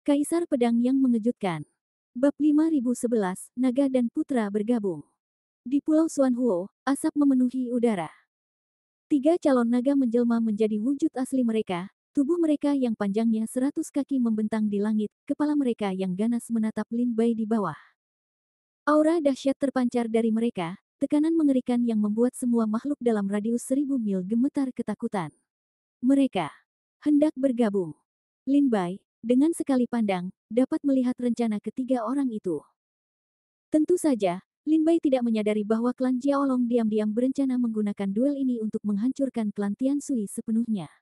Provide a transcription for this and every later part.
Kaisar Pedang yang Mengejutkan. Bab 5011, Naga dan Putra bergabung. Di Pulau Xuanhuo, asap memenuhi udara. Tiga calon naga menjelma menjadi wujud asli mereka, tubuh mereka yang panjangnya 100 kaki membentang di langit, kepala mereka yang ganas menatap Lin Bai di bawah. Aura dahsyat terpancar dari mereka, tekanan mengerikan yang membuat semua makhluk dalam radius 1000 mil gemetar ketakutan. Mereka hendak bergabung. Lin Bai, dengan sekali pandang, dapat melihat rencana ketiga orang itu. Tentu saja, Lin Bai tidak menyadari bahwa klan Jiaolong diam-diam berencana menggunakan duel ini untuk menghancurkan klan Tiansui sepenuhnya.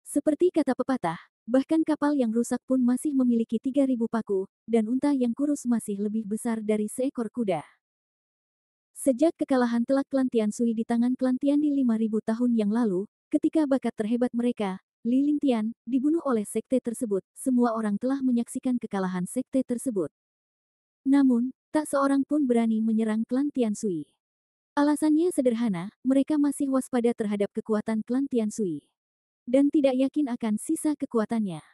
Seperti kata pepatah, bahkan kapal yang rusak pun masih memiliki 3000 paku, dan unta yang kurus masih lebih besar dari seekor kuda. Sejak kekalahan telak klan Tiansui di tangan klan Tian di 5000 tahun yang lalu, ketika bakat terhebat mereka, Li Lingtian, dibunuh oleh sekte tersebut, semua orang telah menyaksikan kekalahan sekte tersebut. Namun, tak seorang pun berani menyerang klan Tiansui. Alasannya sederhana, mereka masih waspada terhadap kekuatan klan Tiansui. Dan tidak yakin akan sisa kekuatannya.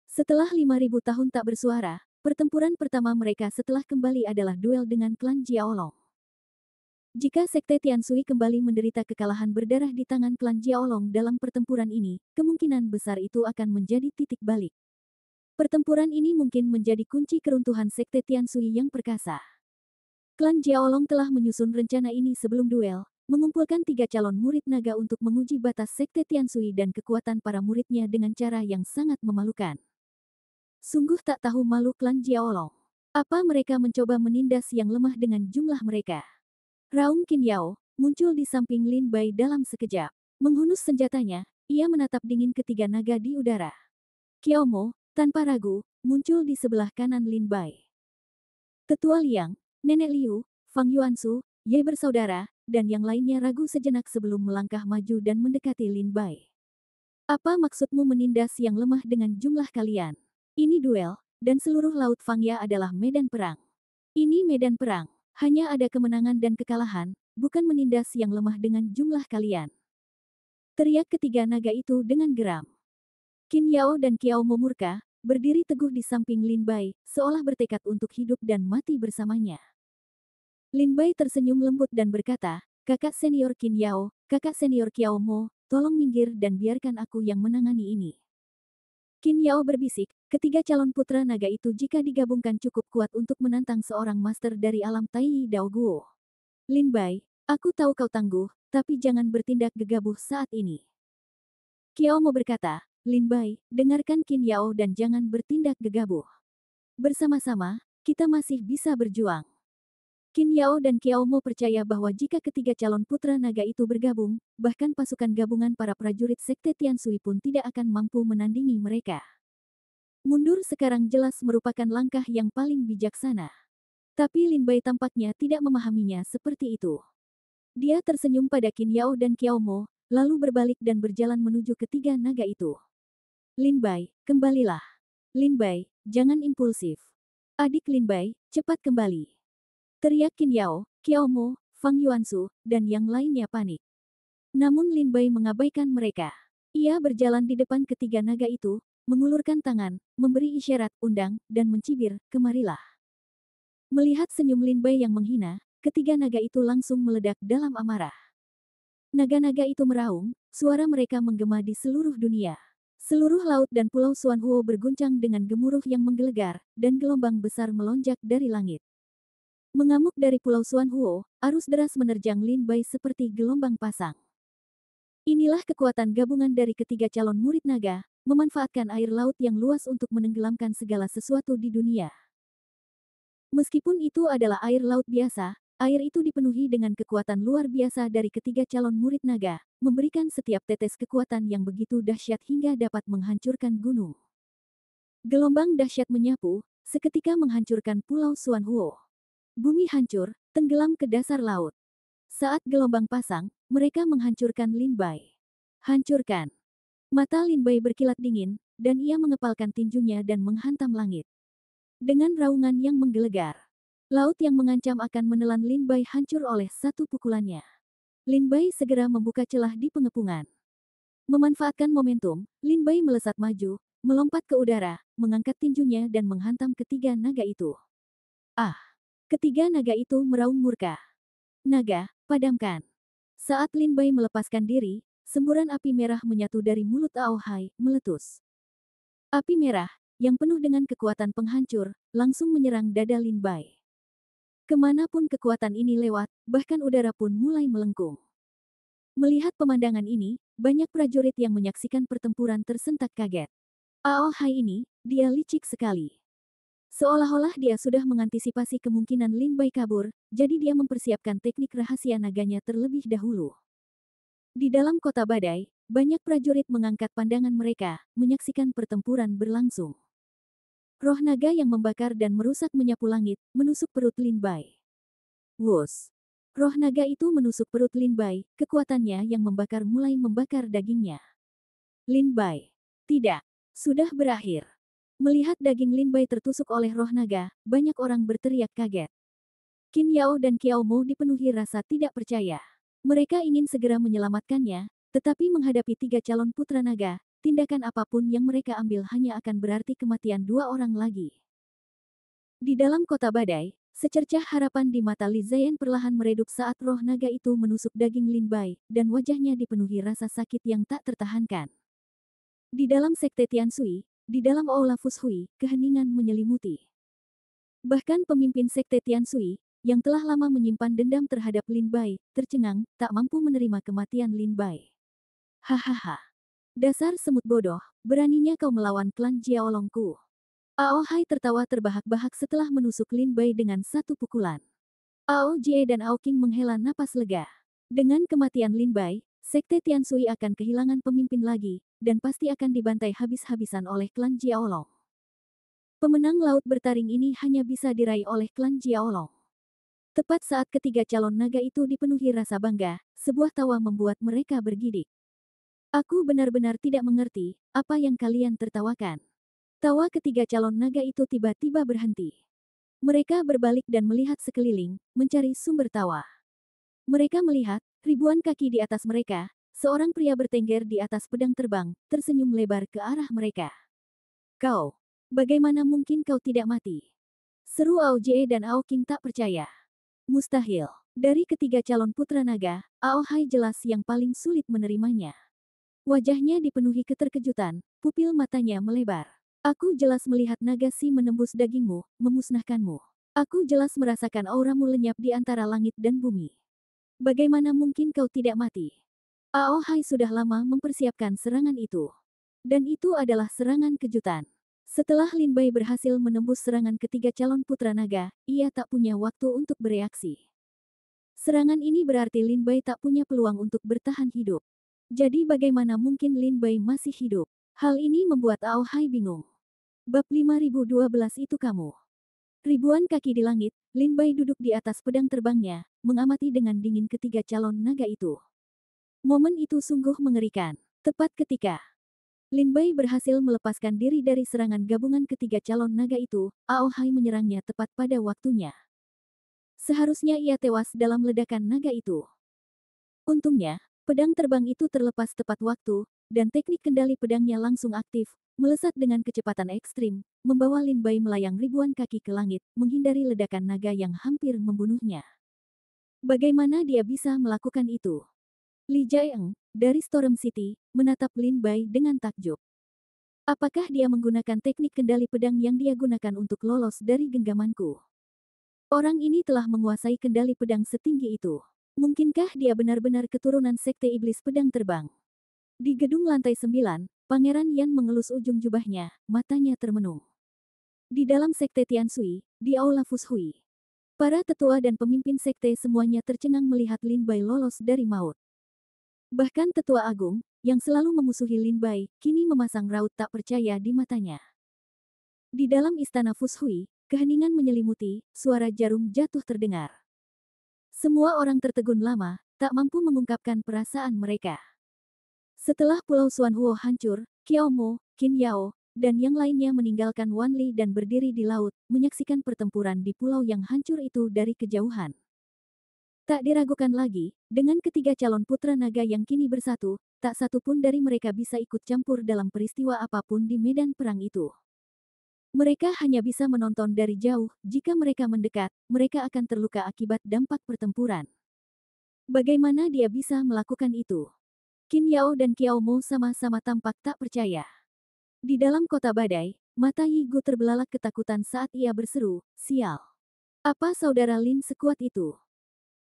Setelah 5000 tahun tak bersuara, pertempuran pertama mereka setelah kembali adalah duel dengan klan Jiaolong. Jika Sekte Tiansui kembali menderita kekalahan berdarah di tangan klan Jiaolong dalam pertempuran ini, kemungkinan besar itu akan menjadi titik balik. Pertempuran ini mungkin menjadi kunci keruntuhan Sekte Tiansui yang perkasa. Klan Jiaolong telah menyusun rencana ini sebelum duel, mengumpulkan 3 calon murid naga untuk menguji batas Sekte Tiansui dan kekuatan para muridnya dengan cara yang sangat memalukan. Sungguh tak tahu malu klan Jiaolong. Apa mereka mencoba menindas yang lemah dengan jumlah mereka? Raung Qin Yao muncul di samping Lin Bai dalam sekejap. Menghunus senjatanya, ia menatap dingin ketiga naga di udara. Qiao Mo, tanpa ragu, muncul di sebelah kanan Lin Bai. Tetua Liang, Nenek Liu, Fang Yuansu, Ye bersaudara, dan yang lainnya ragu sejenak sebelum melangkah maju dan mendekati Lin Bai. Apa maksudmu menindas yang lemah dengan jumlah kalian? Ini duel, dan seluruh Laut Fangya adalah medan perang. Ini medan perang. Hanya ada kemenangan dan kekalahan, bukan menindas yang lemah dengan jumlah kalian. Teriak ketiga naga itu dengan geram. Qin Yao dan Qiao Mo murka, berdiri teguh di samping Lin Bai, seolah bertekad untuk hidup dan mati bersamanya. Lin Bai tersenyum lembut dan berkata, "Kakak senior Qin Yao, kakak senior Qiao Mo, tolong minggir dan biarkan aku yang menangani ini." Qin Yao berbisik, ketiga calon putra naga itu jika digabungkan cukup kuat untuk menantang seorang master dari alam Tai Dao Guo. Lin Bai, aku tahu kau tangguh, tapi jangan bertindak gegabah saat ini. Qiao Mo berkata, Lin Bai, dengarkan Qin Yao dan jangan bertindak gegabah. Bersama-sama, kita masih bisa berjuang. Qin Yao dan Qiao Mo percaya bahwa jika ketiga calon putra naga itu bergabung, bahkan pasukan gabungan para prajurit Sekte Tiansui pun tidak akan mampu menandingi mereka. Mundur sekarang jelas merupakan langkah yang paling bijaksana. Tapi Lin Bai tampaknya tidak memahaminya seperti itu. Dia tersenyum pada Qin Yao dan Qiao Mo, lalu berbalik dan berjalan menuju ketiga naga itu. Lin Bai, kembalilah. Lin Bai, jangan impulsif. Adik Lin Bai, cepat kembali. Teriak Qin Yao, Qiao Mo, Fang Yuansu, dan yang lainnya panik. Namun Lin Bai mengabaikan mereka. Ia berjalan di depan ketiga naga itu, mengulurkan tangan, memberi isyarat undang, dan mencibir, kemarilah. Melihat senyum Lin Bai yang menghina, ketiga naga itu langsung meledak dalam amarah. Naga-naga itu meraung, suara mereka menggema di seluruh dunia. Seluruh laut dan pulau Xuanhuo berguncang dengan gemuruh yang menggelegar, dan gelombang besar melonjak dari langit. Mengamuk dari Pulau Xuanhuo, arus deras menerjang Lin Bai seperti gelombang pasang. Inilah kekuatan gabungan dari ketiga calon murid naga, memanfaatkan air laut yang luas untuk menenggelamkan segala sesuatu di dunia. Meskipun itu adalah air laut biasa, air itu dipenuhi dengan kekuatan luar biasa dari ketiga calon murid naga, memberikan setiap tetes kekuatan yang begitu dahsyat hingga dapat menghancurkan gunung. Gelombang dahsyat menyapu, seketika menghancurkan Pulau Xuanhuo. Bumi hancur, tenggelam ke dasar laut. Saat gelombang pasang, mereka menghancurkan Lin Bai. Hancurkan. Mata Lin Bai berkilat dingin, dan ia mengepalkan tinjunya dan menghantam langit. Dengan raungan yang menggelegar, laut yang mengancam akan menelan Lin Bai hancur oleh satu pukulannya. Lin Bai segera membuka celah di pengepungan. Memanfaatkan momentum, Lin Bai melesat maju, melompat ke udara, mengangkat tinjunya dan menghantam ketiga naga itu. Ah! Ketiga naga itu meraung murka. Naga, padamkan. Saat Lin Bai melepaskan diri, semburan api merah menyatu dari mulut Ao Hai, meletus. Api merah, yang penuh dengan kekuatan penghancur, langsung menyerang dada Lin Bai. Kemanapun kekuatan ini lewat, bahkan udara pun mulai melengkung. Melihat pemandangan ini, banyak prajurit yang menyaksikan pertempuran tersentak kaget. Ao Hai ini, dia licik sekali. Seolah-olah dia sudah mengantisipasi kemungkinan Lin Bai kabur, jadi dia mempersiapkan teknik rahasia naganya terlebih dahulu. Di dalam kota badai, banyak prajurit mengangkat pandangan mereka, menyaksikan pertempuran berlangsung. Roh naga yang membakar dan merusak menyapu langit, menusuk perut Lin Bai. Wus! Roh naga itu menusuk perut Lin Bai, kekuatannya yang membakar mulai membakar dagingnya. Lin Bai. Tidak. Sudah berakhir. Melihat daging Lin Bai tertusuk oleh roh naga, banyak orang berteriak kaget. Qin Yao dan Qiao Mo dipenuhi rasa tidak percaya. Mereka ingin segera menyelamatkannya, tetapi menghadapi 3 calon putra naga, tindakan apapun yang mereka ambil hanya akan berarti kematian 2 orang lagi. Di dalam kota badai, secercah harapan di mata Li Ziyan perlahan meredup saat roh naga itu menusuk daging Lin Bai, dan wajahnya dipenuhi rasa sakit yang tak tertahankan. Di dalam sekte Tianshui, di dalam Aula Fushui, keheningan menyelimuti. Bahkan pemimpin sekte Tianshui, yang telah lama menyimpan dendam terhadap Lin Bai, tercengang, tak mampu menerima kematian Lin Bai. Hahaha. Dasar semut bodoh, beraninya kau melawan klan Jiaolongku. Ao Hai tertawa terbahak-bahak setelah menusuk Lin Bai dengan satu pukulan. Ao Jie dan Ao Qing menghela napas lega. Dengan kematian Lin Bai, sekte Tianshui akan kehilangan pemimpin lagi, dan pasti akan dibantai habis-habisan oleh klan Jiaolong. Pemenang laut bertaring ini hanya bisa diraih oleh klan Jiaolong. Tepat saat ketiga calon naga itu dipenuhi rasa bangga, sebuah tawa membuat mereka bergidik. Aku benar-benar tidak mengerti, apa yang kalian tertawakan. Tawa ketiga calon naga itu tiba-tiba berhenti. Mereka berbalik dan melihat sekeliling, mencari sumber tawa. Mereka melihat, ribuan kaki di atas mereka, seorang pria bertengger di atas pedang terbang, tersenyum lebar ke arah mereka. Kau, bagaimana mungkin kau tidak mati? Seru Ao Jie dan Ao Qing tak percaya. Mustahil. Dari ketiga calon putra naga, Ao Hai jelas yang paling sulit menerimanya. Wajahnya dipenuhi keterkejutan, pupil matanya melebar. Aku jelas melihat naga si menembus dagingmu, memusnahkanmu. Aku jelas merasakan auramu lenyap di antara langit dan bumi. Bagaimana mungkin kau tidak mati? Ao Hai sudah lama mempersiapkan serangan itu. Dan itu adalah serangan kejutan. Setelah Lin Bai berhasil menembus serangan ketiga calon putra naga, ia tak punya waktu untuk bereaksi. Serangan ini berarti Lin Bai tak punya peluang untuk bertahan hidup. Jadi bagaimana mungkin Lin Bai masih hidup? Hal ini membuat Ao Hai bingung. Bab 5012 itu kamu. Ribuan kaki di langit, Lin Bai duduk di atas pedang terbangnya, mengamati dengan dingin ketiga calon naga itu. Momen itu sungguh mengerikan. Tepat ketika Lin Bai berhasil melepaskan diri dari serangan gabungan ketiga calon naga itu, Ao Hai menyerangnya tepat pada waktunya. Seharusnya ia tewas dalam ledakan naga itu. Untungnya, pedang terbang itu terlepas tepat waktu, dan teknik kendali pedangnya langsung aktif, melesat dengan kecepatan ekstrim, membawa Lin Bai melayang ribuan kaki ke langit, menghindari ledakan naga yang hampir membunuhnya. Bagaimana dia bisa melakukan itu? Li Jiaeng, dari Storm City, menatap Lin Bai dengan takjub. Apakah dia menggunakan teknik kendali pedang yang dia gunakan untuk lolos dari genggamanku? Orang ini telah menguasai kendali pedang setinggi itu. Mungkinkah dia benar-benar keturunan sekte iblis pedang terbang? Di gedung lantai 9, Pangeran Yan mengelus ujung jubahnya, matanya termenung. Di dalam sekte Tianshui, di Aula Fushui, para tetua dan pemimpin sekte semuanya tercengang melihat Lin Bai lolos dari maut. Bahkan tetua agung, yang selalu memusuhi Lin Bai, kini memasang raut tak percaya di matanya. Di dalam istana Fushui, keheningan menyelimuti, suara jarum jatuh terdengar. Semua orang tertegun lama, tak mampu mengungkapkan perasaan mereka. Setelah Pulau Xuanhuo hancur, Qiao Mo, Qin Yao, dan yang lainnya meninggalkan Wanli dan berdiri di laut, menyaksikan pertempuran di pulau yang hancur itu dari kejauhan. Tak diragukan lagi, dengan ketiga calon putra naga yang kini bersatu, tak satu pun dari mereka bisa ikut campur dalam peristiwa apapun di medan perang itu. Mereka hanya bisa menonton dari jauh, jika mereka mendekat, mereka akan terluka akibat dampak pertempuran. Bagaimana dia bisa melakukan itu? Qin Yao dan Qiao Mo sama-sama tampak tak percaya. Di dalam kota badai, mata Yi Gu terbelalak ketakutan saat ia berseru, "Sial! Apa saudara Lin sekuat itu?"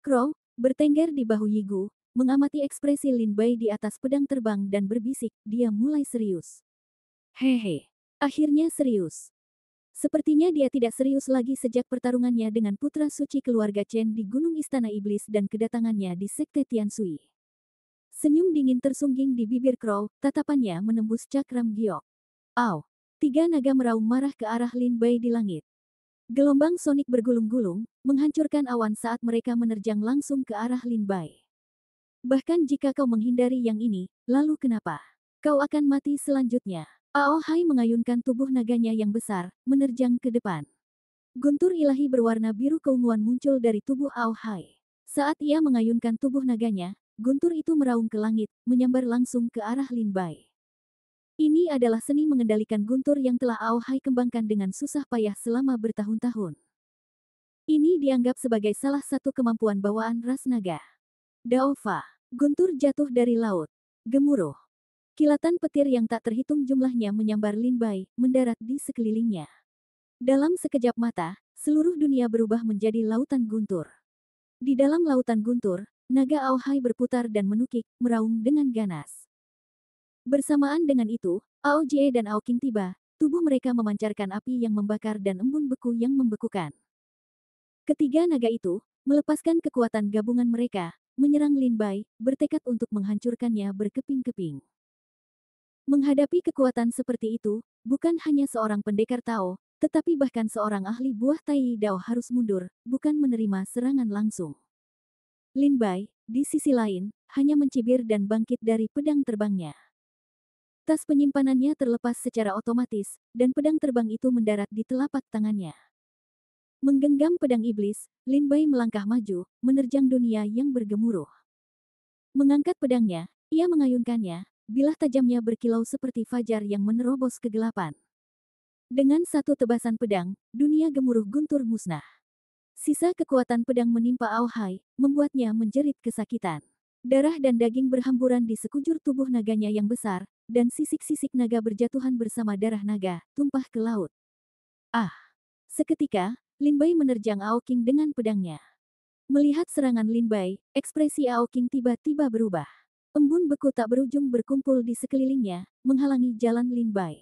Crow, bertengger di bahu Yi Gu, mengamati ekspresi Lin Bai di atas pedang terbang dan berbisik, dia mulai serius. Hehe, akhirnya serius. Sepertinya dia tidak serius lagi sejak pertarungannya dengan putra suci keluarga Chen di Gunung Istana Iblis dan kedatangannya di Sekte Tianshui. Senyum dingin tersungging di bibir Crow, tatapannya menembus cakram giok. Au! Tiga naga meraung marah ke arah Lin Bai di langit. Gelombang sonik bergulung-gulung, menghancurkan awan saat mereka menerjang langsung ke arah Lin Bai. Bahkan jika kau menghindari yang ini, lalu kenapa? Kau akan mati selanjutnya. Ao Hai mengayunkan tubuh naganya yang besar, menerjang ke depan. Guntur ilahi berwarna biru keunguan muncul dari tubuh Ao Hai. Saat ia mengayunkan tubuh naganya, guntur itu meraung ke langit, menyambar langsung ke arah Lin Bai. Ini adalah seni mengendalikan guntur yang telah Ao Hai kembangkan dengan susah payah selama bertahun-tahun. Ini dianggap sebagai salah satu kemampuan bawaan ras naga. Daofa, guntur jatuh dari laut. Gemuruh. Kilatan petir yang tak terhitung jumlahnya menyambar Lin Bai, mendarat di sekelilingnya. Dalam sekejap mata, seluruh dunia berubah menjadi lautan guntur. Di dalam lautan guntur, naga Ao Hai berputar dan menukik, meraung dengan ganas. Bersamaan dengan itu, Ao Jie dan Ao King tiba, tubuh mereka memancarkan api yang membakar dan embun beku yang membekukan. Ketiga naga itu, melepaskan kekuatan gabungan mereka, menyerang Lin Bai, bertekad untuk menghancurkannya berkeping-keping. Menghadapi kekuatan seperti itu, bukan hanya seorang pendekar Tao, tetapi bahkan seorang ahli buah Tai Dao harus mundur, bukan menerima serangan langsung. Lin Bai, di sisi lain, hanya mencibir dan bangkit dari pedang terbangnya. Tas penyimpanannya terlepas secara otomatis, dan pedang terbang itu mendarat di telapak tangannya. Menggenggam pedang iblis, Lin Bai melangkah maju, menerjang dunia yang bergemuruh. Mengangkat pedangnya, ia mengayunkannya, bilah tajamnya berkilau seperti fajar yang menerobos kegelapan. Dengan satu tebasan pedang, dunia gemuruh guntur musnah. Sisa kekuatan pedang menimpa Ao Hai, membuatnya menjerit kesakitan. Darah dan daging berhamburan di sekujur tubuh naganya yang besar, dan sisik-sisik naga berjatuhan bersama darah naga, tumpah ke laut. Ah! Seketika, Lin Bai menerjang Ao King dengan pedangnya. Melihat serangan Lin Bai, ekspresi Ao King tiba-tiba berubah. Embun beku tak berujung berkumpul di sekelilingnya, menghalangi jalan Lin Bai.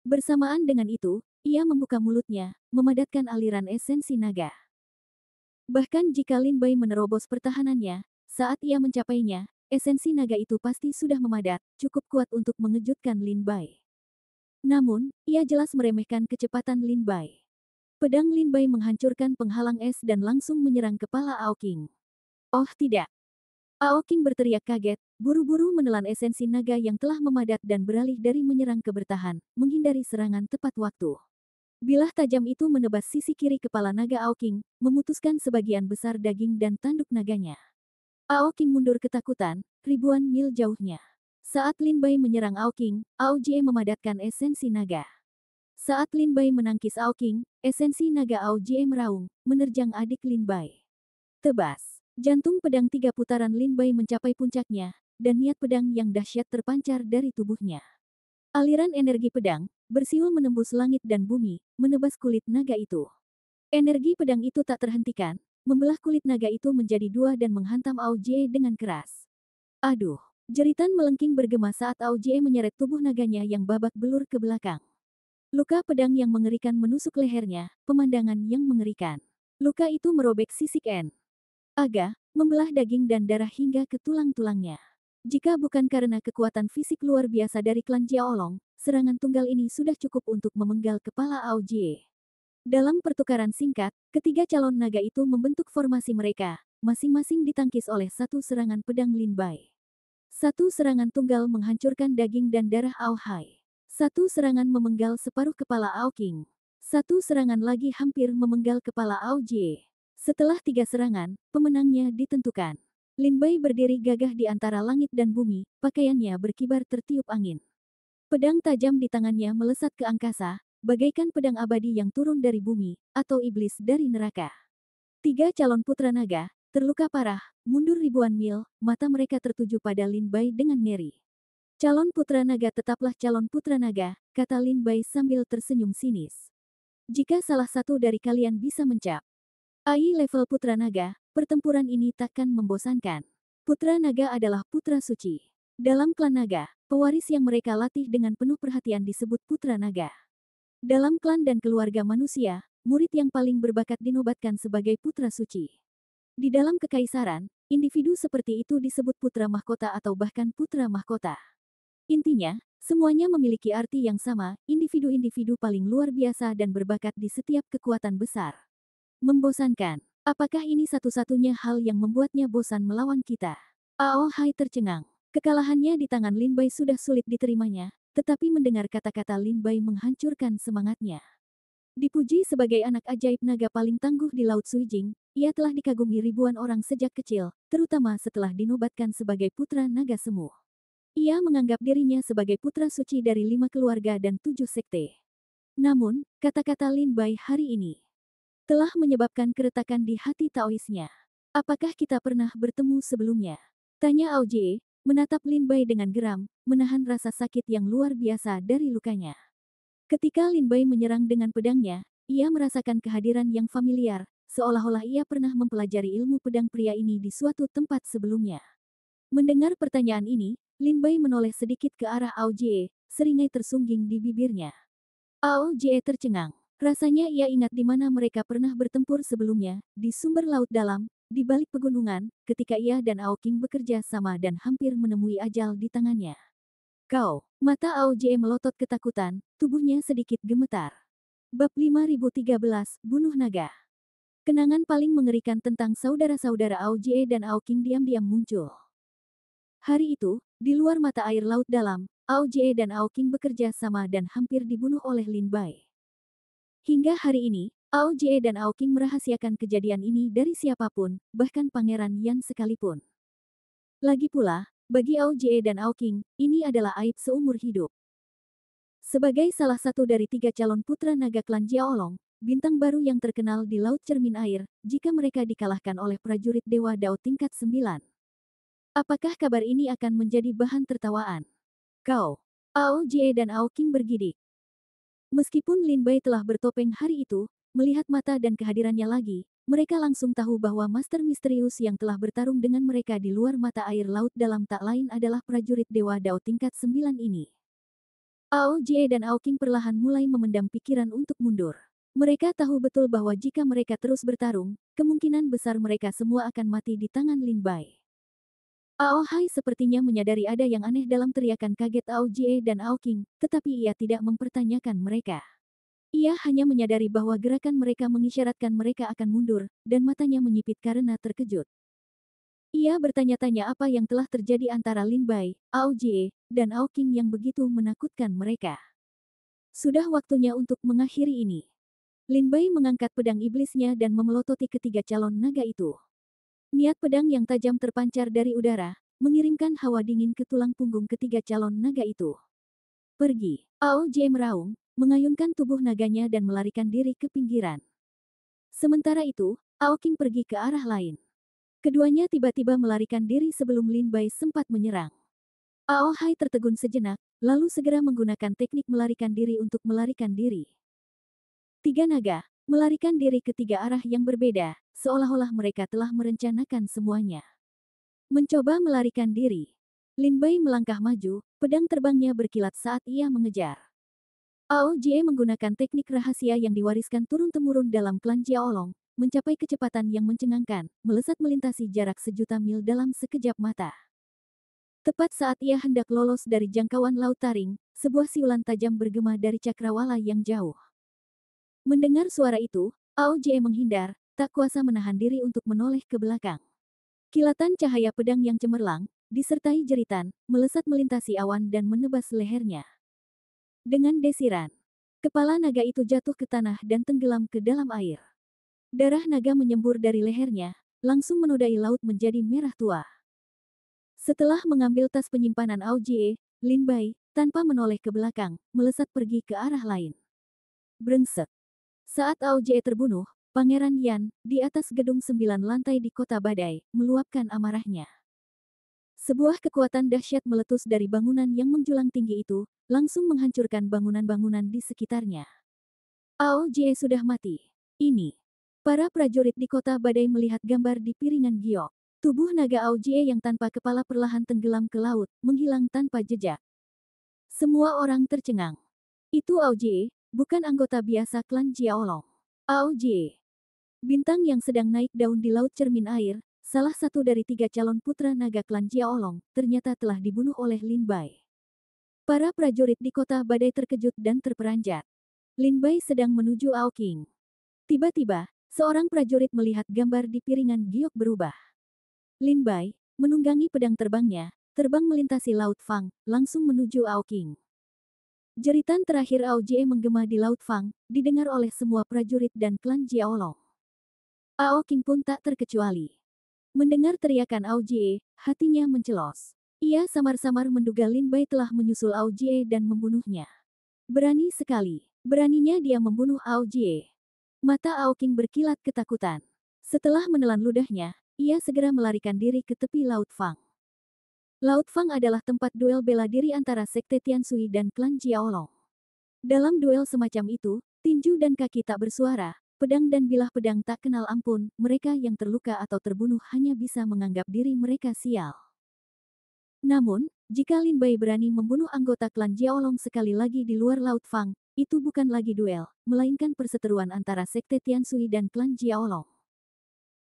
Bersamaan dengan itu, ia membuka mulutnya, memadatkan aliran esensi naga. Bahkan jika Lin Bai menerobos pertahanannya, saat ia mencapainya, esensi naga itu pasti sudah memadat, cukup kuat untuk mengejutkan Lin Bai. Namun, ia jelas meremehkan kecepatan Lin Bai. Pedang Lin Bai menghancurkan penghalang es dan langsung menyerang kepala Ao King. Oh tidak! Ao King berteriak kaget, buru-buru menelan esensi naga yang telah memadat dan beralih dari menyerang ke bertahan, menghindari serangan tepat waktu. Bilah tajam itu menebas sisi kiri kepala naga Ao King, memutuskan sebagian besar daging dan tanduk naganya. Ao King mundur ketakutan, ribuan mil jauhnya. Saat Lin Bai menyerang Ao King, Ao Jie memadatkan esensi naga. Saat Lin Bai menangkis Ao King, esensi naga Ao Jie meraung, menerjang adik Lin Bai. Tebas! Jantung pedang 3 putaran Lin Bai mencapai puncaknya, dan niat pedang yang dahsyat terpancar dari tubuhnya. Aliran energi pedang, bersiul menembus langit dan bumi, menebas kulit naga itu. Energi pedang itu tak terhentikan, membelah kulit naga itu menjadi dua dan menghantam Ao Jie dengan keras. Aduh! Jeritan melengking bergema saat Ao Jie menyeret tubuh naganya yang babak belur ke belakang. Luka pedang yang mengerikan menusuk lehernya, pemandangan yang mengerikan. Luka itu merobek sisik En. Aga, membelah daging dan darah hingga ke tulang-tulangnya. Jika bukan karena kekuatan fisik luar biasa dari klan Jiaolong, serangan tunggal ini sudah cukup untuk memenggal kepala Ao Jie. Dalam pertukaran singkat, ketiga calon naga itu membentuk formasi mereka, masing-masing ditangkis oleh satu serangan pedang Lin Bai. Satu serangan tunggal menghancurkan daging dan darah Ao Hai. Satu serangan memenggal separuh kepala Ao King. Satu serangan lagi hampir memenggal kepala Ao Jie. Setelah 3 serangan, pemenangnya ditentukan. Lin Bai berdiri gagah di antara langit dan bumi, pakaiannya berkibar tertiup angin. Pedang tajam di tangannya melesat ke angkasa, bagaikan pedang abadi yang turun dari bumi, atau iblis dari neraka. 3 calon putra naga, terluka parah, mundur ribuan mil, mata mereka tertuju pada Lin Bai dengan ngeri. Calon putra naga tetaplah calon putra naga, kata Lin Bai sambil tersenyum sinis. Jika salah satu dari kalian bisa mencap AI level putra naga, pertempuran ini takkan membosankan. Putra naga adalah putra suci. Dalam klan naga, pewaris yang mereka latih dengan penuh perhatian disebut putra naga. Dalam klan dan keluarga manusia, murid yang paling berbakat dinobatkan sebagai putra suci. Di dalam kekaisaran, individu seperti itu disebut putra mahkota atau bahkan putra mahkota. Intinya, semuanya memiliki arti yang sama, individu-individu paling luar biasa dan berbakat di setiap kekuatan besar. Membosankan. Apakah ini satu-satunya hal yang membuatnya bosan melawan kita? Ao Hai tercengang. Kekalahannya di tangan Lin Bai sudah sulit diterimanya, tetapi mendengar kata-kata Lin Bai menghancurkan semangatnya. Dipuji sebagai anak ajaib naga paling tangguh di Laut Suijing, ia telah dikagumi ribuan orang sejak kecil, terutama setelah dinobatkan sebagai putra naga semu. Ia menganggap dirinya sebagai putra suci dari 5 keluarga dan 7 sekte. Namun, kata-kata Lin Bai hari ini telah menyebabkan keretakan di hati Taoisnya. Apakah kita pernah bertemu sebelumnya? Tanya Ao Jie, menatap Lin Bai dengan geram, menahan rasa sakit yang luar biasa dari lukanya. Ketika Lin Bai menyerang dengan pedangnya, ia merasakan kehadiran yang familiar, seolah-olah ia pernah mempelajari ilmu pedang pria ini di suatu tempat sebelumnya. Mendengar pertanyaan ini, Lin Bai menoleh sedikit ke arah Ao Jie, seringai tersungging di bibirnya. Ao Jie tercengang. Rasanya ia ingat di mana mereka pernah bertempur sebelumnya, di sumber laut dalam, di balik pegunungan, ketika ia dan Ao King bekerja sama dan hampir menemui ajal di tangannya. Kau, mata Ao Jie melotot ketakutan, tubuhnya sedikit gemetar. Bab 5013, Bunuh Naga. Kenangan paling mengerikan tentang saudara-saudara Ao Jie dan Ao King diam-diam muncul. Hari itu, di luar mata air laut dalam, Ao Jie dan Ao King bekerja sama dan hampir dibunuh oleh Lin Bai. Hingga hari ini, Ao Jie dan Ao King merahasiakan kejadian ini dari siapapun, bahkan Pangeran Yan sekalipun. Lagi pula, bagi Ao Jie dan Ao King, ini adalah aib seumur hidup. Sebagai salah satu dari 3 calon putra naga klan Jiaolong, bintang baru yang terkenal di Laut Cermin Air, jika mereka dikalahkan oleh prajurit Dewa Dao tingkat 9. Apakah kabar ini akan menjadi bahan tertawaan? Kau, Ao Jie dan Ao King bergidik. Meskipun Lin Bai telah bertopeng hari itu, melihat mata dan kehadirannya lagi, mereka langsung tahu bahwa master misterius yang telah bertarung dengan mereka di luar mata air laut dalam tak lain adalah prajurit Dewa Dao tingkat 9 ini. Ao Jie dan Ao King perlahan mulai memendam pikiran untuk mundur. Mereka tahu betul bahwa jika mereka terus bertarung, kemungkinan besar mereka semua akan mati di tangan Lin Bai. Ao Hai sepertinya menyadari ada yang aneh dalam teriakan kaget Ao Jie dan Ao King, tetapi ia tidak mempertanyakan mereka. Ia hanya menyadari bahwa gerakan mereka mengisyaratkan mereka akan mundur, dan matanya menyipit karena terkejut. Ia bertanya-tanya apa yang telah terjadi antara Lin Bai, Ao Jie, dan Ao King yang begitu menakutkan mereka. Sudah waktunya untuk mengakhiri ini. Lin Bai mengangkat pedang iblisnya dan memelototi ketiga calon naga itu. Niat pedang yang tajam terpancar dari udara, mengirimkan hawa dingin ke tulang punggung ketiga calon naga itu. Pergi. Ao Jie meraung, mengayunkan tubuh naganya dan melarikan diri ke pinggiran. Sementara itu, Ao King pergi ke arah lain. Keduanya tiba-tiba melarikan diri sebelum Lin Bai sempat menyerang. Ao Hai tertegun sejenak, lalu segera menggunakan teknik melarikan diri untuk melarikan diri. 3 naga, melarikan diri ke 3 arah yang berbeda, seolah-olah mereka telah merencanakan semuanya. Mencoba melarikan diri. Lin Bai melangkah maju, pedang terbangnya berkilat saat ia mengejar. Ao Jie menggunakan teknik rahasia yang diwariskan turun-temurun dalam klan Jiaolong, mencapai kecepatan yang mencengangkan, melesat melintasi jarak sejuta mil dalam sekejap mata. Tepat saat ia hendak lolos dari jangkauan Laut Taring, sebuah siulan tajam bergema dari cakrawala yang jauh. Mendengar suara itu, Ao Jie menghindar, tak kuasa menahan diri untuk menoleh ke belakang. Kilatan cahaya pedang yang cemerlang, disertai jeritan, melesat melintasi awan dan menebas lehernya. Dengan desiran, kepala naga itu jatuh ke tanah dan tenggelam ke dalam air. Darah naga menyembur dari lehernya, langsung menodai laut menjadi merah tua. Setelah mengambil tas penyimpanan Aojie, Lin Bai, tanpa menoleh ke belakang, melesat pergi ke arah lain. Brengsek. Saat Aojie terbunuh, Pangeran Yan, di atas gedung 9 lantai di kota badai, meluapkan amarahnya. Sebuah kekuatan dahsyat meletus dari bangunan yang menjulang tinggi itu, langsung menghancurkan bangunan-bangunan di sekitarnya. Aojie sudah mati. Ini. Para prajurit di kota badai melihat gambar di piringan giok. Tubuh naga Aojie yang tanpa kepala perlahan tenggelam ke laut, menghilang tanpa jejak. Semua orang tercengang. Itu Aojie, bukan anggota biasa klan Jiaolong. Aojie, bintang yang sedang naik daun di laut cermin air, salah satu dari 3 calon putra naga klan Jiaolong, ternyata telah dibunuh oleh Lin Bai. Para prajurit di kota badai terkejut dan terperanjat. Lin Bai sedang menuju Ao King. Tiba-tiba, seorang prajurit melihat gambar di piringan giok berubah. Lin Bai, menunggangi pedang terbangnya, terbang melintasi Laut Fang, langsung menuju Ao King. Jeritan terakhir Aojie menggema di Laut Fang, didengar oleh semua prajurit dan klan Jiaolong. Ao King pun tak terkecuali. Mendengar teriakan Aojie, hatinya mencelos. Ia samar-samar menduga Lin Bai telah menyusul Aojie dan membunuhnya. Berani sekali. Beraninya dia membunuh Aojie. Mata Ao King berkilat ketakutan. Setelah menelan ludahnya, ia segera melarikan diri ke tepi Laut Fang. Laut Fang adalah tempat duel bela diri antara Sekte Tianshui dan klan Jiaolong. Dalam duel semacam itu, tinju dan kaki tak bersuara, pedang dan bilah pedang tak kenal ampun, mereka yang terluka atau terbunuh hanya bisa menganggap diri mereka sial. Namun, jika Lin Bai berani membunuh anggota klan Jiaolong sekali lagi di luar Laut Fang, itu bukan lagi duel, melainkan perseteruan antara Sekte Tianshui dan klan Jiaolong.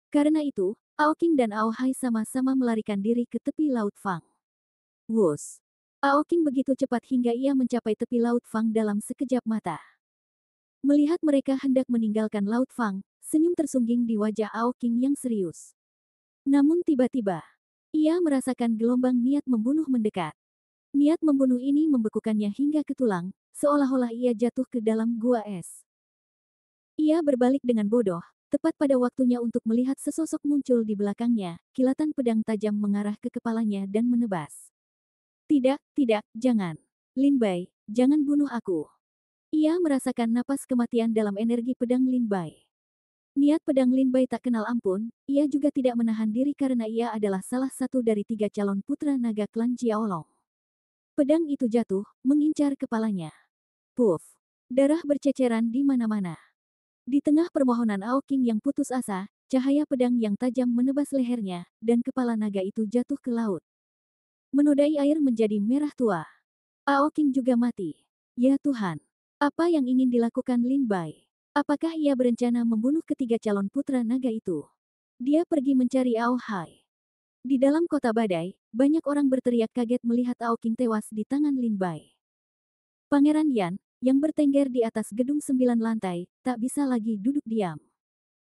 Karena itu, Ao King dan Ao Hai sama-sama melarikan diri ke tepi Laut Fang. Wus! Ao King begitu cepat hingga ia mencapai tepi Laut Fang dalam sekejap mata. Melihat mereka hendak meninggalkan Laut Fang, senyum tersungging di wajah Ao King yang serius. Namun tiba-tiba, ia merasakan gelombang niat membunuh mendekat. Niat membunuh ini membekukannya hingga ke tulang, seolah-olah ia jatuh ke dalam gua es. Ia berbalik dengan bodoh, tepat pada waktunya untuk melihat sesosok muncul di belakangnya, kilatan pedang tajam mengarah ke kepalanya dan menebas. Tidak, jangan. Lin Bai, jangan bunuh aku. Ia merasakan napas kematian dalam energi pedang Lin Bai. Niat pedang Lin Bai tak kenal ampun, ia juga tidak menahan diri karena ia adalah salah satu dari 3 calon putra naga klan Jiaolong. Pedang itu jatuh, mengincar kepalanya. Puff! Darah berceceran di mana-mana. Di tengah permohonan Ao King yang putus asa, cahaya pedang yang tajam menebas lehernya, dan kepala naga itu jatuh ke laut. Menodai air menjadi merah tua. Ao King juga mati. Ya Tuhan! Apa yang ingin dilakukan Lin Bai? Apakah ia berencana membunuh ketiga calon putra naga itu? Dia pergi mencari Ao Hai. Di dalam kota badai, banyak orang berteriak kaget melihat Ao King tewas di tangan Lin Bai. Pangeran Yan, yang bertengger di atas gedung 9 lantai, tak bisa lagi duduk diam.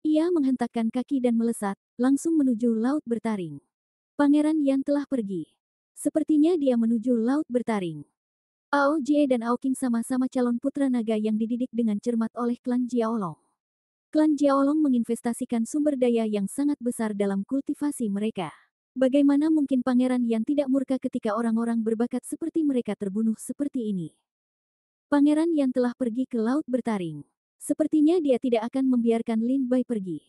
Ia menghentakkan kaki dan melesat, langsung menuju laut bertaring. Pangeran Yan telah pergi. Sepertinya dia menuju laut bertaring. Ao Jie dan Ao King sama-sama calon putra naga yang dididik dengan cermat oleh klan Jiaolong. Klan Jiaolong menginvestasikan sumber daya yang sangat besar dalam kultivasi mereka. Bagaimana mungkin Pangeran Yan tidak murka ketika orang-orang berbakat seperti mereka terbunuh seperti ini? Pangeran Yan telah pergi ke laut bertaring. Sepertinya dia tidak akan membiarkan Lin Bai pergi.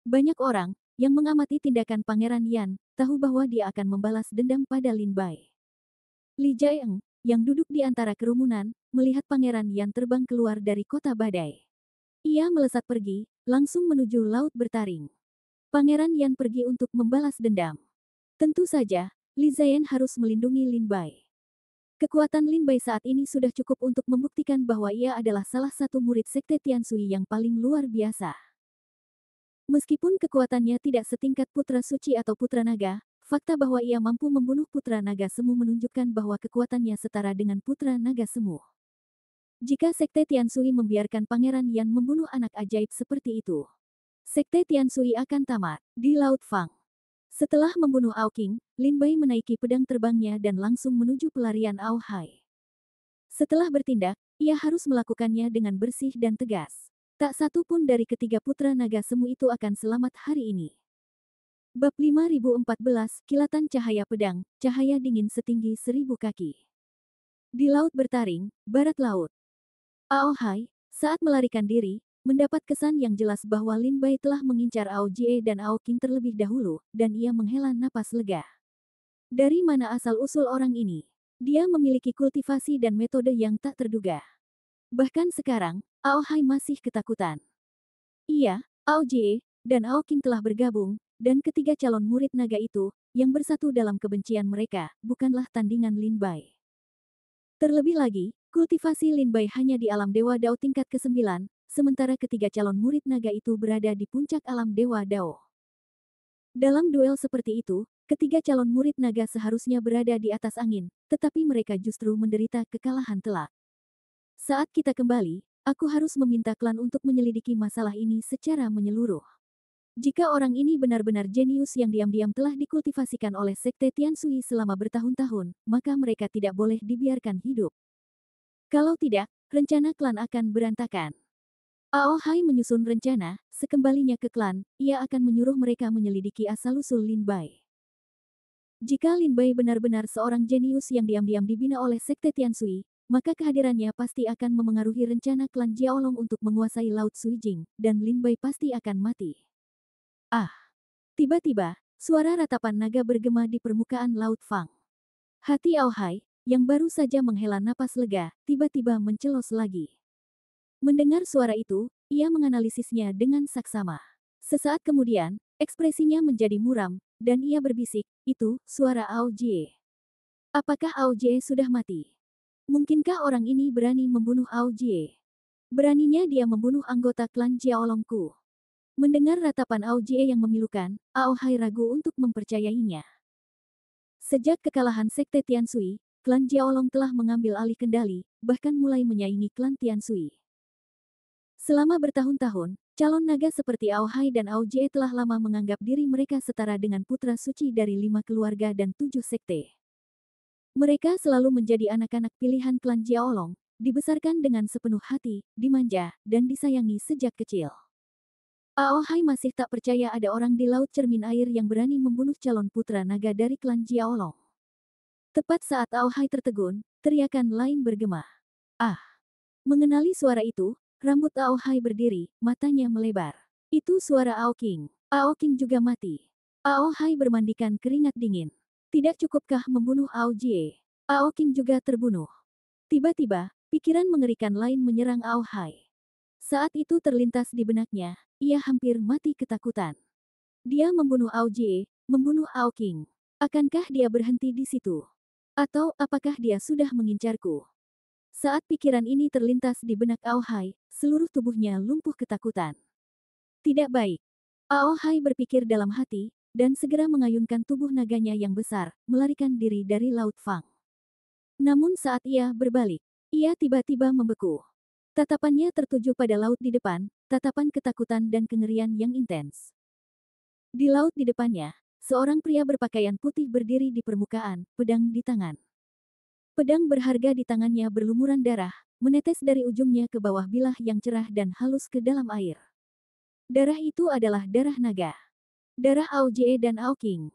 Banyak orang yang mengamati tindakan Pangeran Yan tahu bahwa dia akan membalas dendam pada Lin Bai. Li Jiaeng, yang duduk di antara kerumunan, melihat Pangeran Yan terbang keluar dari kota badai. Ia melesat pergi, langsung menuju laut bertaring. Pangeran Yan pergi untuk membalas dendam. Tentu saja, Li Zian harus melindungi Lin Bai. Kekuatan Lin Bai saat ini sudah cukup untuk membuktikan bahwa ia adalah salah satu murid Sekte Tianshui yang paling luar biasa. Meskipun kekuatannya tidak setingkat Putra Suci atau Putra Naga, fakta bahwa ia mampu membunuh Putra Naga Semu menunjukkan bahwa kekuatannya setara dengan Putra Naga Semu. Jika Sekte Tianshui membiarkan Pangeran Yan membunuh anak ajaib seperti itu, Sekte Tianshui akan tamat di Laut Fang. Setelah membunuh Ao King, Lin Bai menaiki pedang terbangnya dan langsung menuju pelarian Ao Hai. Setelah bertindak, ia harus melakukannya dengan bersih dan tegas. Tak satu pun dari ketiga putra naga semu itu akan selamat hari ini. Bab 5014, Kilatan Cahaya Pedang, cahaya dingin setinggi 1000 kaki. Di laut bertaring, barat laut. Aohai, saat melarikan diri, mendapat kesan yang jelas bahwa Lin Bai telah mengincar Ao Jie dan Ao King terlebih dahulu, dan ia menghela napas lega. Dari mana asal-usul orang ini? Dia memiliki kultivasi dan metode yang tak terduga. Bahkan sekarang, Aohai masih ketakutan. Iya, Ao Jie dan Ao King telah bergabung, dan ketiga calon murid naga itu, yang bersatu dalam kebencian mereka, bukanlah tandingan Lin Bai. Terlebih lagi, kultivasi Lin Bai hanya di alam Dewa Dao tingkat ke-9, sementara ketiga calon murid naga itu berada di puncak alam Dewa Dao. Dalam duel seperti itu, ketiga calon murid naga seharusnya berada di atas angin, tetapi mereka justru menderita kekalahan telak. Saat kita kembali, aku harus meminta klan untuk menyelidiki masalah ini secara menyeluruh. Jika orang ini benar-benar jenius yang diam-diam telah dikultivasikan oleh Sekte Tianshui selama bertahun-tahun, maka mereka tidak boleh dibiarkan hidup. Kalau tidak, rencana klan akan berantakan. Aohai menyusun rencana, sekembalinya ke klan, ia akan menyuruh mereka menyelidiki asal-usul Lin Bai. Jika Lin Bai benar-benar seorang jenius yang diam-diam dibina oleh Sekte Tianshui, maka kehadirannya pasti akan memengaruhi rencana klan Jiaolong untuk menguasai Laut Suijing, dan Lin Bai pasti akan mati. Ah! Tiba-tiba, suara ratapan naga bergema di permukaan Laut Fang. Hati Aohai, yang baru saja menghela napas lega, tiba-tiba mencelos lagi. Mendengar suara itu, ia menganalisisnya dengan saksama. Sesaat kemudian, ekspresinya menjadi muram, dan ia berbisik, itu, suara Ao Jie. Apakah Ao Jie sudah mati? Mungkinkah orang ini berani membunuh Ao Jie? Beraninya dia membunuh anggota klan Jiaolongku. Mendengar ratapan Ao Jie yang memilukan, Aohai ragu untuk mempercayainya. Sejak kekalahan Sekte Tianshui, klan Jiaolong telah mengambil alih kendali, bahkan mulai menyaingi klan Tianshui. Selama bertahun-tahun, calon naga seperti Aohai dan Ao Jie telah lama menganggap diri mereka setara dengan putra suci dari 5 keluarga dan 7 sekte. Mereka selalu menjadi anak-anak pilihan klan Jiaolong, dibesarkan dengan sepenuh hati, dimanja, dan disayangi sejak kecil. Aohai masih tak percaya ada orang di Laut Cermin Air yang berani membunuh calon putra naga dari klan Jiaolong. Tepat saat Aohai tertegun, teriakan lain bergema. Ah! Mengenali suara itu, rambut Aohai berdiri, matanya melebar. Itu suara Ao King. Ao King juga mati. Aohai bermandikan keringat dingin. Tidak cukupkah membunuh Ao Jie? Ao King juga terbunuh. Tiba-tiba, pikiran mengerikan lain menyerang Aohai. Saat itu terlintas di benaknya, ia hampir mati ketakutan. Dia membunuh Ao Jie, membunuh Ao King. Akankah dia berhenti di situ? Atau apakah dia sudah mengincarku? Saat pikiran ini terlintas di benak Aohai, seluruh tubuhnya lumpuh ketakutan. Tidak baik. Aohai berpikir dalam hati, dan segera mengayunkan tubuh naganya yang besar, melarikan diri dari Laut Fang. Namun saat ia berbalik, ia tiba-tiba membeku. Tatapannya tertuju pada laut di depan, tatapan ketakutan dan kengerian yang intens. Di laut di depannya, seorang pria berpakaian putih berdiri di permukaan, pedang di tangan. Pedang berharga di tangannya berlumuran darah, menetes dari ujungnya ke bawah bilah yang cerah dan halus ke dalam air. Darah itu adalah darah naga. Darah Ao Jie dan Ao King.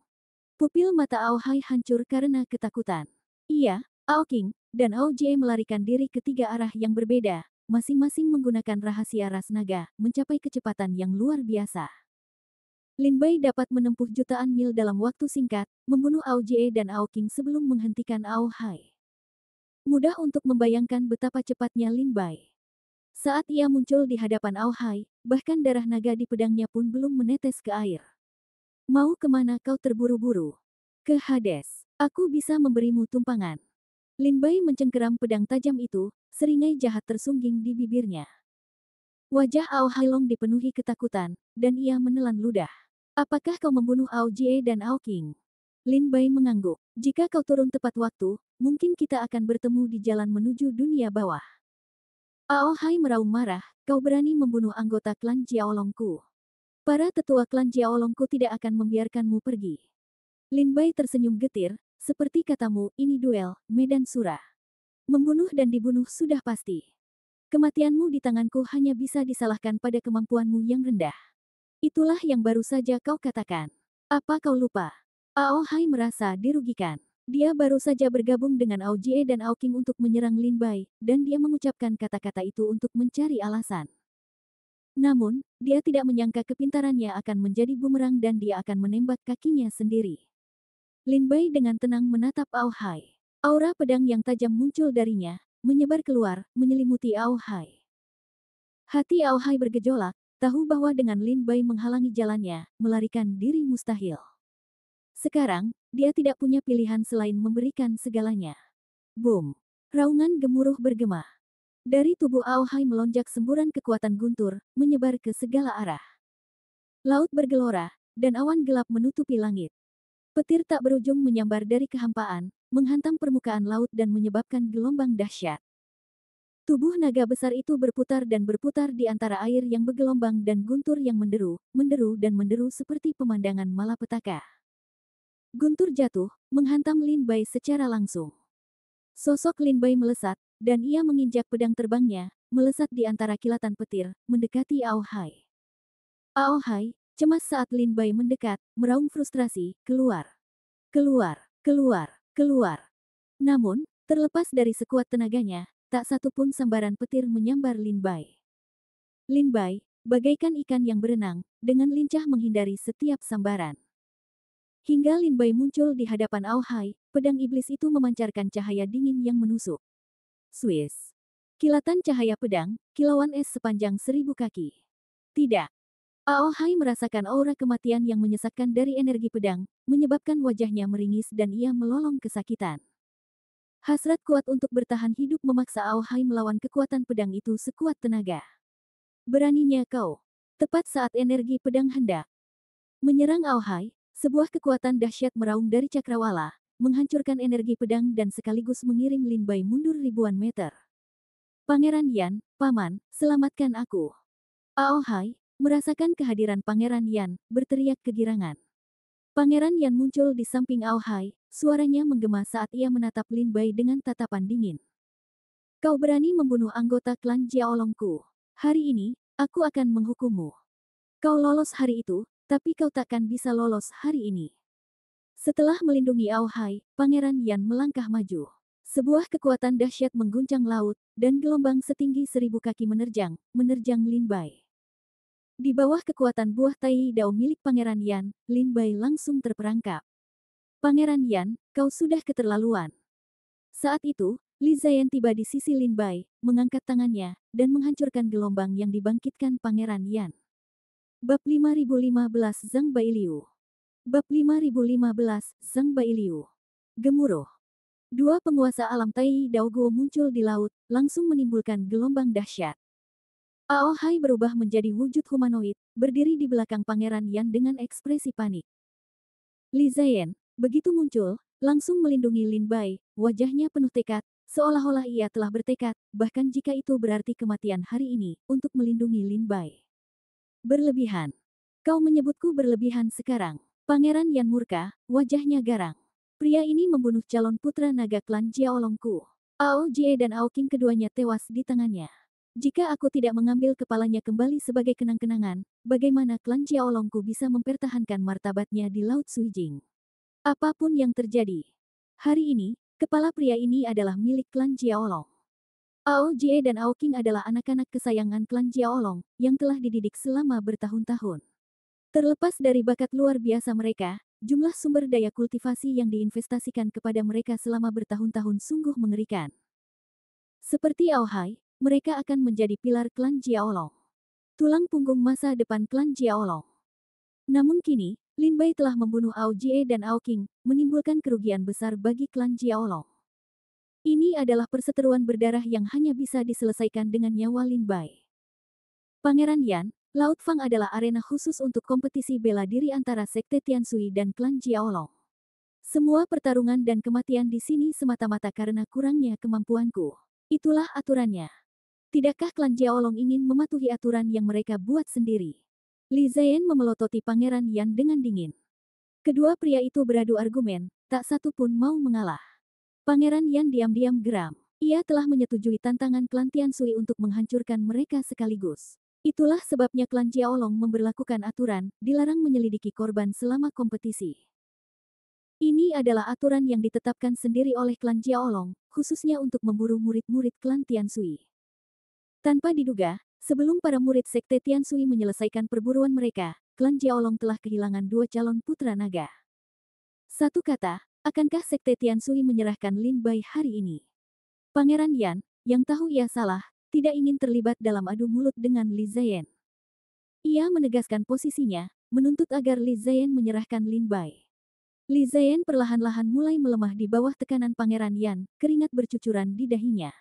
Pupil mata Aohai hancur karena ketakutan. Ia, Ao King, dan Ao Jie melarikan diri ke 3 arah yang berbeda, masing-masing menggunakan rahasia ras naga, mencapai kecepatan yang luar biasa. Lin Bai dapat menempuh jutaan mil dalam waktu singkat, membunuh Ao Jie dan Ao King sebelum menghentikan Aohai. Mudah untuk membayangkan betapa cepatnya Lin Bai. Saat ia muncul di hadapan Aohai, bahkan darah naga di pedangnya pun belum menetes ke air. Mau kemana kau terburu-buru? Ke Hades. Aku bisa memberimu tumpangan. Lin Bai mencengkeram pedang tajam itu, seringai jahat tersungging di bibirnya. Wajah Aohai Long dipenuhi ketakutan, dan ia menelan ludah. Apakah kau membunuh Ao Jie dan Ao King? Lin Bai mengangguk. Jika kau turun tepat waktu, mungkin kita akan bertemu di jalan menuju dunia bawah. Aohai meraung marah, kau berani membunuh anggota klan Jiaolongku. Para tetua klan Jiaolongku tidak akan membiarkanmu pergi. Lin Bai tersenyum getir, seperti katamu, ini duel, medan surah. Membunuh dan dibunuh sudah pasti. Kematianmu di tanganku hanya bisa disalahkan pada kemampuanmu yang rendah. Itulah yang baru saja kau katakan. Apa kau lupa? Aohai merasa dirugikan. Dia baru saja bergabung dengan Ao Jie dan Ao Qing untuk menyerang Lin Bai, dan dia mengucapkan kata-kata itu untuk mencari alasan. Namun, dia tidak menyangka kepintarannya akan menjadi bumerang dan dia akan menembak kakinya sendiri. Lin Bai dengan tenang menatap Aohai. Aura pedang yang tajam muncul darinya, menyebar keluar, menyelimuti Aohai. Hati Aohai bergejolak, tahu bahwa dengan Lin Bai menghalangi jalannya, melarikan diri mustahil. Sekarang, dia tidak punya pilihan selain memberikan segalanya. Boom! Raungan gemuruh bergema. Dari tubuh Aohai melonjak semburan kekuatan guntur, menyebar ke segala arah. Laut bergelora, dan awan gelap menutupi langit. Petir tak berujung menyambar dari kehampaan, menghantam permukaan laut dan menyebabkan gelombang dahsyat. Tubuh naga besar itu berputar dan berputar di antara air yang bergelombang dan guntur yang menderu, menderu dan menderu seperti pemandangan malapetaka. Guntur jatuh, menghantam Lin Bai secara langsung. Sosok Lin Bai melesat, dan ia menginjak pedang terbangnya, melesat di antara kilatan petir, mendekati Aohai. Aohai, cemas saat Lin Bai mendekat, meraung frustrasi, keluar. Keluar, keluar, keluar. Namun, terlepas dari sekuat tenaganya, tak satu pun sambaran petir menyambar Lin Bai. Lin Bai, bagaikan ikan yang berenang, dengan lincah menghindari setiap sambaran. Hingga Lin Bai muncul di hadapan Aohai, pedang iblis itu memancarkan cahaya dingin yang menusuk. Swiss. Kilatan cahaya pedang, kilauan es sepanjang 1000 kaki. Tidak. Aohai merasakan aura kematian yang menyesakkan dari energi pedang, menyebabkan wajahnya meringis dan ia melolong kesakitan. Hasrat kuat untuk bertahan hidup memaksa Aohai melawan kekuatan pedang itu sekuat tenaga. Beraninya kau. Tepat saat energi pedang hendak menyerang Aohai, sebuah kekuatan dahsyat meraung dari cakrawala, menghancurkan energi pedang dan sekaligus mengiring Lin Bai mundur ribuan meter. Pangeran Yan, Paman, selamatkan aku. Aohai, merasakan kehadiran Pangeran Yan, berteriak kegirangan. Pangeran Yan muncul di samping Aohai, suaranya menggema saat ia menatap Lin Bai dengan tatapan dingin. Kau berani membunuh anggota klan Jiaolongku. Hari ini, aku akan menghukummu. Kau lolos hari itu, tapi kau takkan bisa lolos hari ini. Setelah melindungi Aohai, Pangeran Yan melangkah maju. Sebuah kekuatan dahsyat mengguncang laut, dan gelombang setinggi 1000 kaki menerjang Lin Bai. Di bawah kekuatan buah tai dao milik Pangeran Yan, Lin Bai langsung terperangkap. Pangeran Yan, kau sudah keterlaluan. Saat itu, Li Ziyan tiba di sisi Lin Bai, mengangkat tangannya, dan menghancurkan gelombang yang dibangkitkan Pangeran Yan. Bab 5015 Zhang Bailiu. Bab 5015 Zhang Bailiu. Gemuruh. Dua penguasa alam Tai Dao Guo muncul di laut, langsung menimbulkan gelombang dahsyat. Aohai berubah menjadi wujud humanoid, berdiri di belakang Pangeran Yan dengan ekspresi panik. Li Ziyan, begitu muncul, langsung melindungi Lin Bai, wajahnya penuh tekad, seolah-olah ia telah bertekad, bahkan jika itu berarti kematian hari ini, untuk melindungi Lin Bai. Berlebihan. Kau menyebutku berlebihan sekarang. Pangeran Yan murka, wajahnya garang. Pria ini membunuh calon putra naga klan Jiaolongku. Ao Jie dan Ao Qing keduanya tewas di tangannya. Jika aku tidak mengambil kepalanya kembali sebagai kenang-kenangan, bagaimana klan Jiaolongku bisa mempertahankan martabatnya di Laut Suijing? Apapun yang terjadi, hari ini, kepala pria ini adalah milik klan Jiaolong. Ao Jie dan Ao Qing adalah anak-anak kesayangan klan Jiaolong, yang telah dididik selama bertahun-tahun. Terlepas dari bakat luar biasa mereka, jumlah sumber daya kultivasi yang diinvestasikan kepada mereka selama bertahun-tahun sungguh mengerikan. Seperti Aohai, mereka akan menjadi pilar klan Jiaolong. Tulang punggung masa depan klan Jiaolong. Namun kini, Lin Bai telah membunuh Ao Jie dan Ao Qing, menimbulkan kerugian besar bagi klan Jiaolong. Ini adalah perseteruan berdarah yang hanya bisa diselesaikan dengan nyawa Lin Bai. Pangeran Yan, Laut Fang adalah arena khusus untuk kompetisi bela diri antara Sekte Tianshui dan klan Jiaolong. Semua pertarungan dan kematian di sini semata-mata karena kurangnya kemampuanku. Itulah aturannya. Tidakkah klan Jiaolong ingin mematuhi aturan yang mereka buat sendiri? Li Ziyan memelototi Pangeran Yan dengan dingin. Kedua pria itu beradu argumen, tak satu pun mau mengalah. Pangeran Yan diam-diam geram. Ia telah menyetujui tantangan klan Tiansui untuk menghancurkan mereka sekaligus. Itulah sebabnya klan Jiaolong memberlakukan aturan, dilarang menyelidiki korban selama kompetisi. Ini adalah aturan yang ditetapkan sendiri oleh klan Jiaolong, khususnya untuk memburu murid-murid klan Tiansui. Tanpa diduga, sebelum para murid sekte Tiansui menyelesaikan perburuan mereka, klan Jiaolong telah kehilangan 2 calon putra naga. Satu kata, akankah sekte Tiansui menyerahkan Lin Bai hari ini? Pangeran Yan, yang tahu ia salah, tidak ingin terlibat dalam adu mulut dengan Li Ziyan. Ia menegaskan posisinya, menuntut agar Li Ziyan menyerahkan Lin Bai. Li Ziyan perlahan-lahan mulai melemah di bawah tekanan Pangeran Yan, keringat bercucuran di dahinya.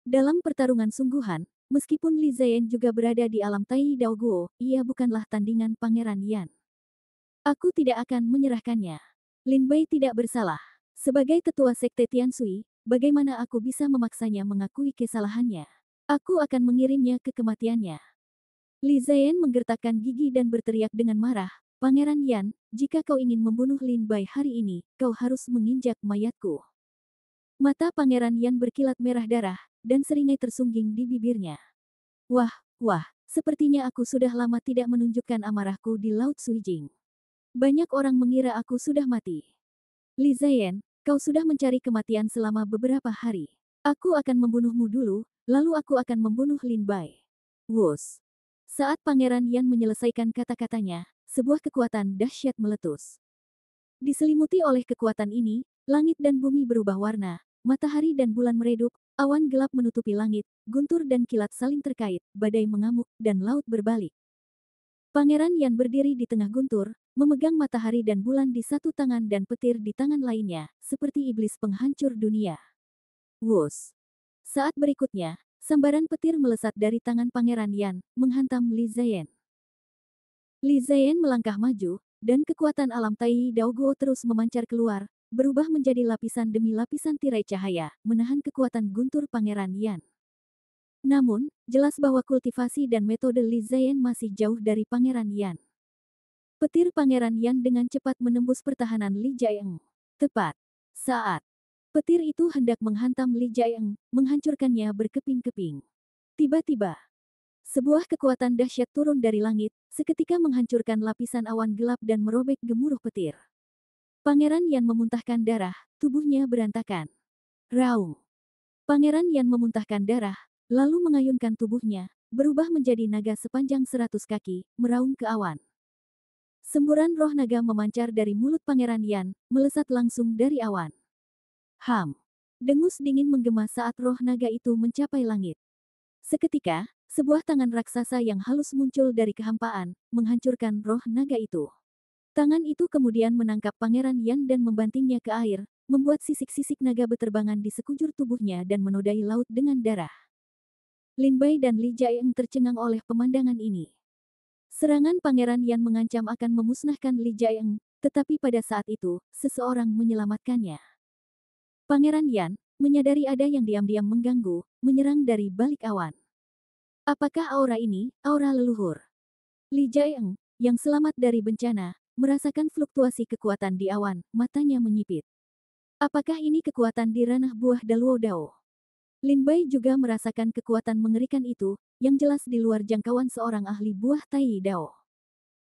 Dalam pertarungan sungguhan, meskipun Li Ziyan juga berada di alam Tai Dao Guo, ia bukanlah tandingan Pangeran Yan. Aku tidak akan menyerahkannya. Lin Bai tidak bersalah. Sebagai ketua sekte Tiansui, bagaimana aku bisa memaksanya mengakui kesalahannya? Aku akan mengirimnya ke kematiannya. Li Ziyan menggertakkan gigi dan berteriak dengan marah, Pangeran Yan, jika kau ingin membunuh Lin Bai hari ini, kau harus menginjak mayatku. Mata Pangeran Yan berkilat merah darah, dan seringai tersungging di bibirnya. Wah, sepertinya aku sudah lama tidak menunjukkan amarahku di Laut Suijing. Banyak orang mengira aku sudah mati. Li Ziyan, kau sudah mencari kematian selama beberapa hari. Aku akan membunuhmu dulu, lalu aku akan membunuh Lin Bai. Wus. Saat Pangeran Yan menyelesaikan kata-katanya, sebuah kekuatan dahsyat meletus. Diselimuti oleh kekuatan ini, langit dan bumi berubah warna, matahari dan bulan meredup, awan gelap menutupi langit, guntur dan kilat saling terkait, badai mengamuk, dan laut berbalik. Pangeran Yan berdiri di tengah guntur, memegang matahari dan bulan di satu tangan dan petir di tangan lainnya, seperti iblis penghancur dunia. Wus. Saat berikutnya, sambaran petir melesat dari tangan Pangeran Yan, menghantam Li Ziyan. Li Ziyan melangkah maju, dan kekuatan alam Tai Dao Guo terus memancar keluar, berubah menjadi lapisan demi lapisan tirai cahaya, menahan kekuatan guntur Pangeran Yan. Namun, jelas bahwa kultivasi dan metode Li Ziyan masih jauh dari Pangeran Yan. Petir Pangeran Yan dengan cepat menembus pertahanan Li Jiang. Tepat saat petir itu hendak menghantam Li Jiang, menghancurkannya berkeping-keping. Tiba-tiba, sebuah kekuatan dahsyat turun dari langit, seketika menghancurkan lapisan awan gelap dan merobek gemuruh petir. Pangeran Yan memuntahkan darah, tubuhnya berantakan. Raung. Pangeran Yan memuntahkan darah, lalu mengayunkan tubuhnya, berubah menjadi naga sepanjang 100 kaki, meraung ke awan. Semburan roh naga memancar dari mulut Pangeran Yan, melesat langsung dari awan. Dengus dingin menggema saat roh naga itu mencapai langit. Seketika, sebuah tangan raksasa yang halus muncul dari kehampaan, menghancurkan roh naga itu. Tangan itu kemudian menangkap Pangeran Yan dan membantingnya ke air, membuat sisik-sisik naga beterbangan di sekujur tubuhnya dan menodai laut dengan darah. Lin Bai dan Li Jiang tercengang oleh pemandangan ini. Serangan Pangeran Yan mengancam akan memusnahkan Li Jiang, tetapi pada saat itu, seseorang menyelamatkannya. Pangeran Yan, menyadari ada yang diam-diam mengganggu, menyerang dari balik awan. Apakah aura ini, aura leluhur? Li Jiang, yang selamat dari bencana, merasakan fluktuasi kekuatan di awan, matanya menyipit. Apakah ini kekuatan di ranah buah Daluo Dao? Lin Bai juga merasakan kekuatan mengerikan itu, yang jelas di luar jangkauan seorang ahli buah Tai Dao.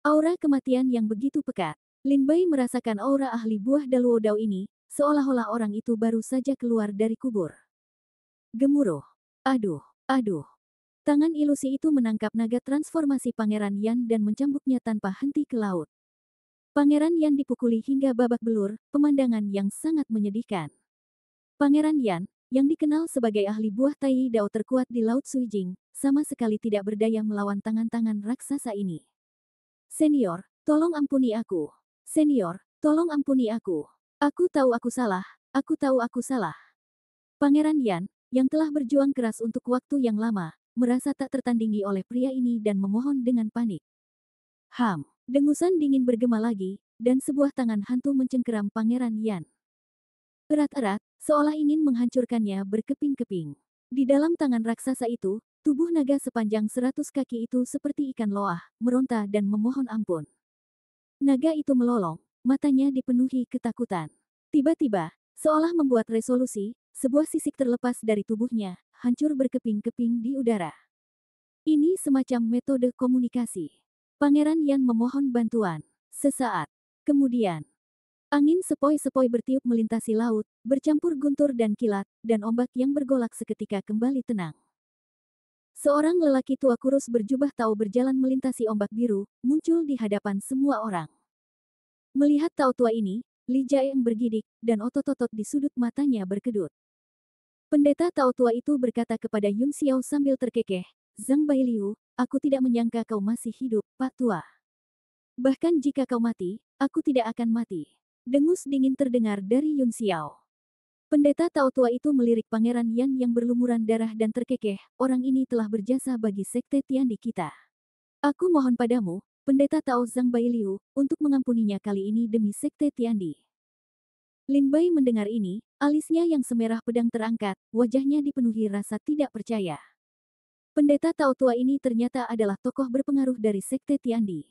Aura kematian yang begitu pekat. Lin Bai merasakan aura ahli buah Daluo Dao ini, seolah-olah orang itu baru saja keluar dari kubur. Gemuruh. Aduh. Tangan ilusi itu menangkap naga transformasi Pangeran Yan dan mencambuknya tanpa henti ke laut. Pangeran Yan dipukuli hingga babak belur, pemandangan yang sangat menyedihkan. Pangeran Yan, yang dikenal sebagai ahli buah Tai Dao terkuat di Laut Suijing, sama sekali tidak berdaya melawan tangan-tangan raksasa ini. Senior, tolong ampuni aku. Senior, tolong ampuni aku. Aku tahu aku salah, aku tahu aku salah. Pangeran Yan, yang telah berjuang keras untuk waktu yang lama, merasa tak tertandingi oleh pria ini dan memohon dengan panik. Dengusan dingin bergema lagi, dan sebuah tangan hantu mencengkeram Pangeran Yan. Erat-erat, seolah ingin menghancurkannya berkeping-keping. Di dalam tangan raksasa itu, tubuh naga sepanjang 100 kaki itu seperti ikan loah, meronta dan memohon ampun. Naga itu melolong, matanya dipenuhi ketakutan. Tiba-tiba, seolah membuat resolusi, sebuah sisik terlepas dari tubuhnya, hancur berkeping-keping di udara. Ini semacam metode komunikasi. Pangeran Yan memohon bantuan. Sesaat kemudian, angin sepoi-sepoi bertiup melintasi laut, bercampur guntur dan kilat, dan ombak yang bergolak seketika kembali tenang. Seorang lelaki tua kurus berjubah Tao berjalan melintasi ombak biru, muncul di hadapan semua orang. Melihat Tao tua ini, Li Jaeng bergidik, dan otot-otot di sudut matanya berkedut. Pendeta Tao tua itu berkata kepada Yun Xiao sambil terkekeh, "Zhang Bailiu, aku tidak menyangka kau masih hidup, Pak Tua. Bahkan jika kau mati, aku tidak akan mati." Dengus dingin terdengar dari Yun Xiao. Pendeta Tao tua itu melirik Pangeran Yan yang berlumuran darah dan terkekeh, "Orang ini telah berjasa bagi Sekte Tiandi kita. Aku mohon padamu, Pendeta Tao Zhang Bailiu, untuk mengampuninya kali ini demi Sekte Tiandi." Lin Bai mendengar ini, alisnya yang semerah pedang terangkat, wajahnya dipenuhi rasa tidak percaya. Pendeta Tao tua ini ternyata adalah tokoh berpengaruh dari Sekte Tiandi.